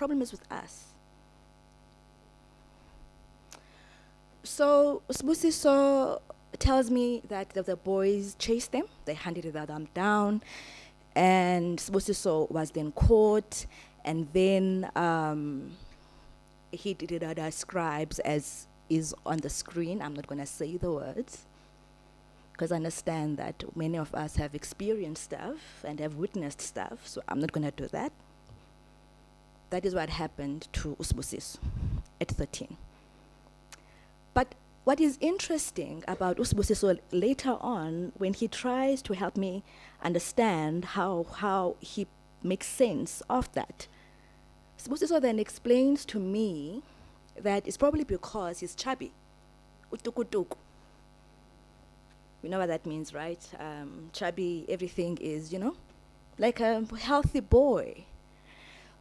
problem is with us. So Sbusiso tells me that the boys chased them, they handed them down, and Sbusiso was then caught, and then he describes as is on the screen. I'm not going to say the words, because I understand that many of us have experienced stuff and have witnessed stuff, so I'm not going to do that. That is what happened to Usbusiso at 13. But what is interesting about Usbusiso later on, when he tries to help me understand how he makes sense of that, Usbusiso then explains to me that it's probably because he's chubby. Utukutuku. You know what that means, right? Chubby, everything is, like a healthy boy.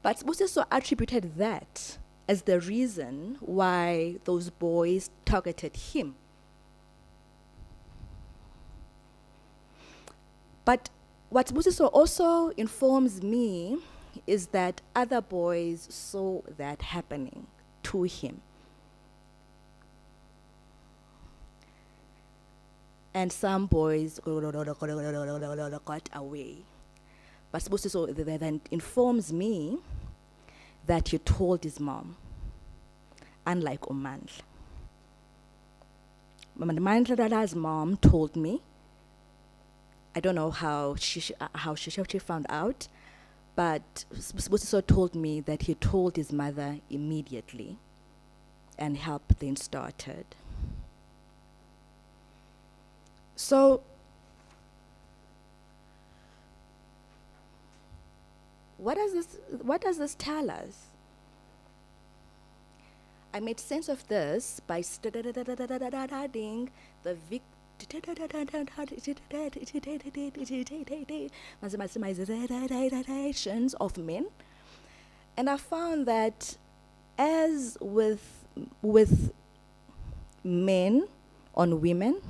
But Usbusiso attributed that as the reason why those boys targeted him. But what Sbusiso also informs me is that other boys saw that happening to him. And some boys got away. But Sbusiso then informs me that he told his mom, unlike Umandla. Mandla's mom told me, I don't know how she found out, but Sbusiso told me that he told his mother immediately, and help then started. So, what does this tell us? I made sense of this by studying the victimizations of men, and I found that, as with men on women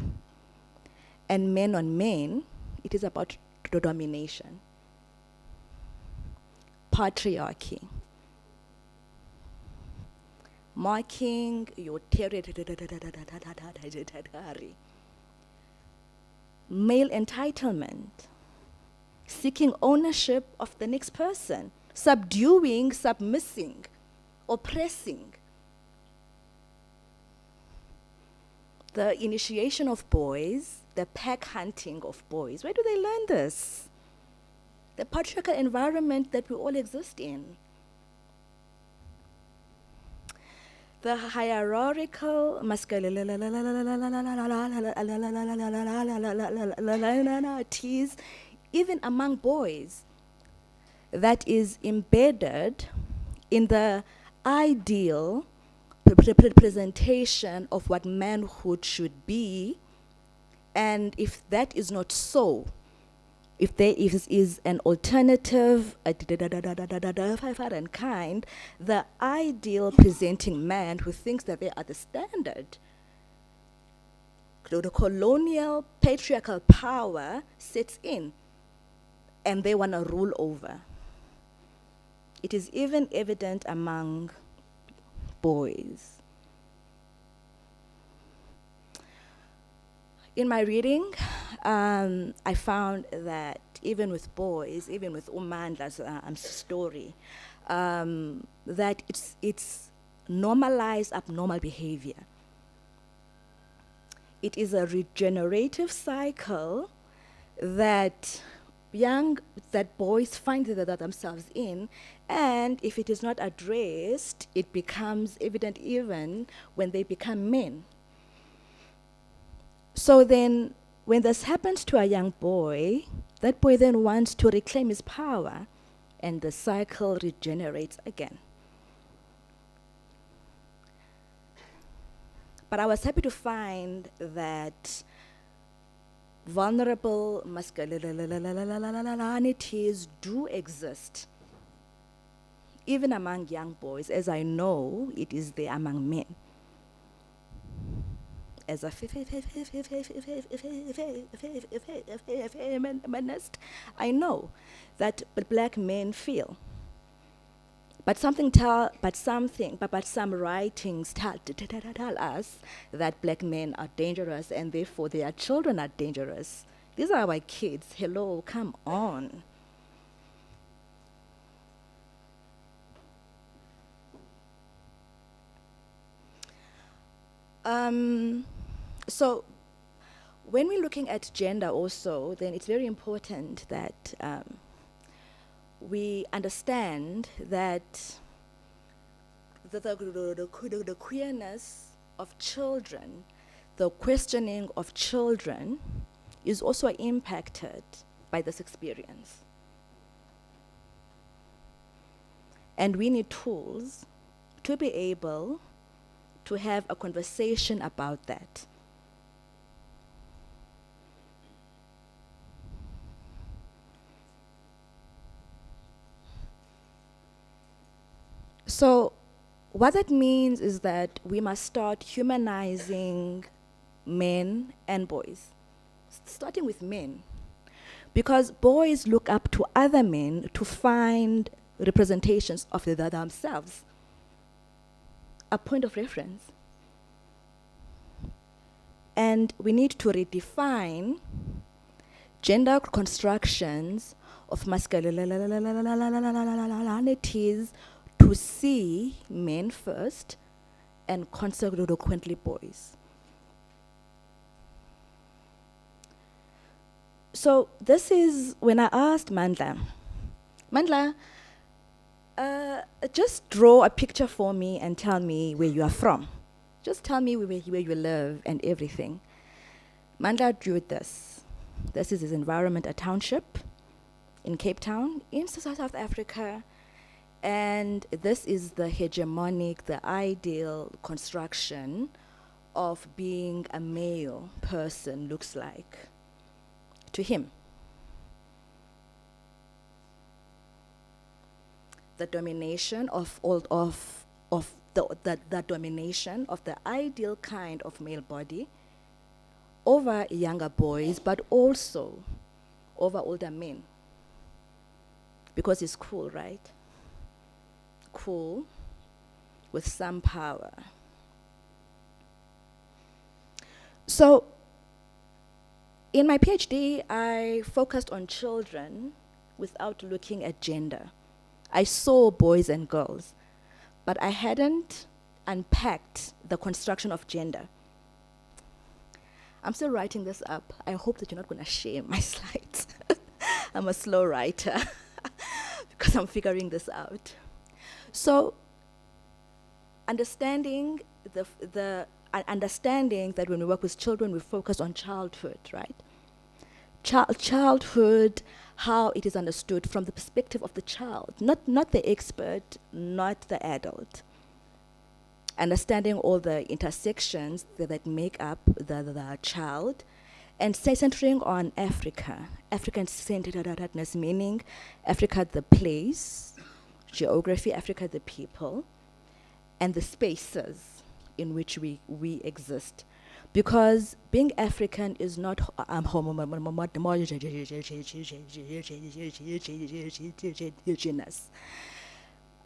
and men on men, it is about domination, patriarchy, marking your territory, male entitlement, seeking ownership of the next person, subduing, submissing, oppressing. The initiation of boys, the pack hunting of boys. Where do they learn this? The patriarchal environment that we all exist in. The hierarchical masculinities, even among boys, that is embedded in the ideal representation of what manhood should be. And if that is not so, if there is an alternative, kind, the ideal presenting man who thinks that they are the standard, the colonial patriarchal power sets in, and they want to rule over. It is even evident among boys. In my reading, I found that even with boys, even with Umandla's story, that it's normalized abnormal behavior. It is a regenerative cycle that boys find themselves in, and if it is not addressed, it becomes evident even when they become men. So then, when this happens to a young boy, that boy then wants to reclaim his power, and the cycle regenerates again. But I was happy to find that vulnerable masculinities do exist, even among young boys, as I know it is there among men. As a feminist, I know that black men feel But some writings tell us that black men are dangerous and therefore their children are dangerous. These are our kids. Hello, come on. So when we're looking at gender also, then it's very important that we understand that the queerness of children, the questioning of children, is also impacted by this experience. And we need tools to be able to have a conversation about that. So, what that means is that we must start humanizing men and boys, starting with men. Because boys look up to other men to find representations of themselves, a point of reference. And we need to redefine gender constructions of masculinities to see men first and consequently boys. So this is when I asked Mandla, just draw a picture for me and tell me where you are from. Just tell me where you live and everything. Mandla drew this. This is his environment, a township in Cape Town, in South Africa. And this is the hegemonic, the ideal construction of being a male person looks like to him. The domination of the domination of the ideal kind of male body over younger boys, but also over older men. Because it's cool, right? Cool with some power. So, in my PhD, I focused on children without looking at gender. I saw boys and girls, but I hadn't unpacked the construction of gender. I'm still writing this up. I hope that you're not going to share my slides. I'm a slow writer because I'm figuring this out. So, understanding understanding that when we work with children, we focus on childhood, right? Childhood, how it is understood from the perspective of the child, not the expert, not the adult. Understanding all the intersections that make up the child, and centering on Africa. African centeredness, meaning Africa the place, geography, Africa the people, and the spaces in which we exist. Because being African is not homogeneous.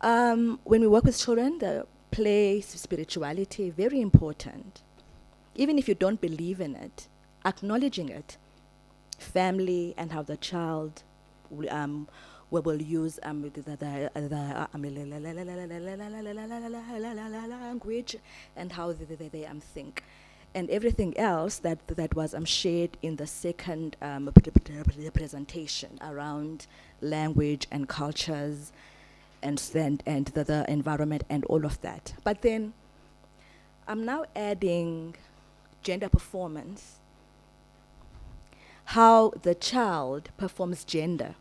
When we work with children, the play, spirituality, very important. Even if you don't believe in it, acknowledging it, family, and how the child will use the language and how they think. And everything else that was shared in the second presentation around language and cultures and the environment and all of that. But then I'm now adding gender performance, how the child performs gender,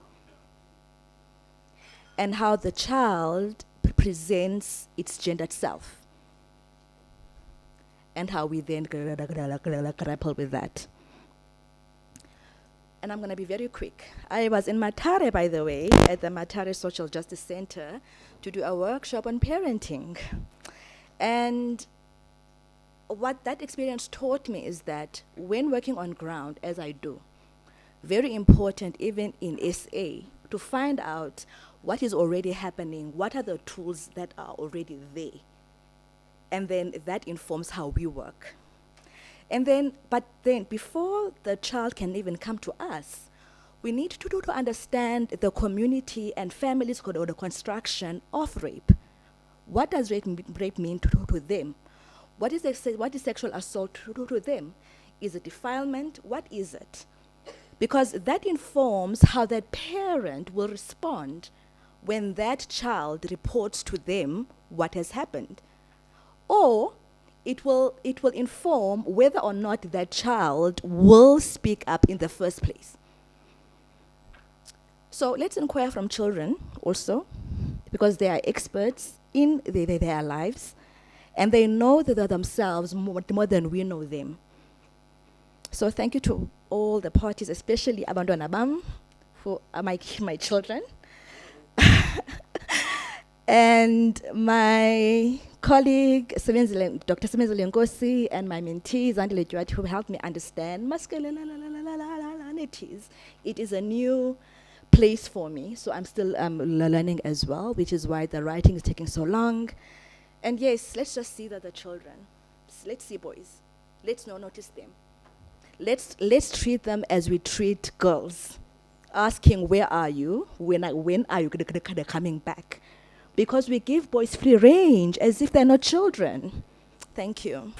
and how the child presents its gendered self, and how we then grapple with that. And I'm going to be very quick. I was in Matare, by the way, at the Matare Social Justice Center to do a workshop on parenting. And what that experience taught me is that when working on ground, as I do, very important even in SA, to find out what is already happening, what are the tools that are already there. And then that informs how we work. But then before the child can even come to us, we need to understand the community and families or the construction of rape. What does rape mean to them? What is sexual assault to them? Is it defilement? What is it? Because that informs how that parent will respond when that child reports to them what has happened. Or it will inform whether or not that child will speak up in the first place. So let's inquire from children also, because they are experts in their lives, and they know that themselves more than we know them. So thank you to all the parties, especially Abandona Bam, for my children. And my colleague, Dr. Semenzile Nkosi, and my mentee, Zandile Jwati, who helped me understand masculinities. It is a new place for me, so I'm still learning as well, which is why the writing is taking so long. And yes, let's just see that the children, let's see boys, let's not notice them. Let's treat them as we treat girls, asking where are you, when are you coming back? Because we give boys free range as if they're not children. Thank you.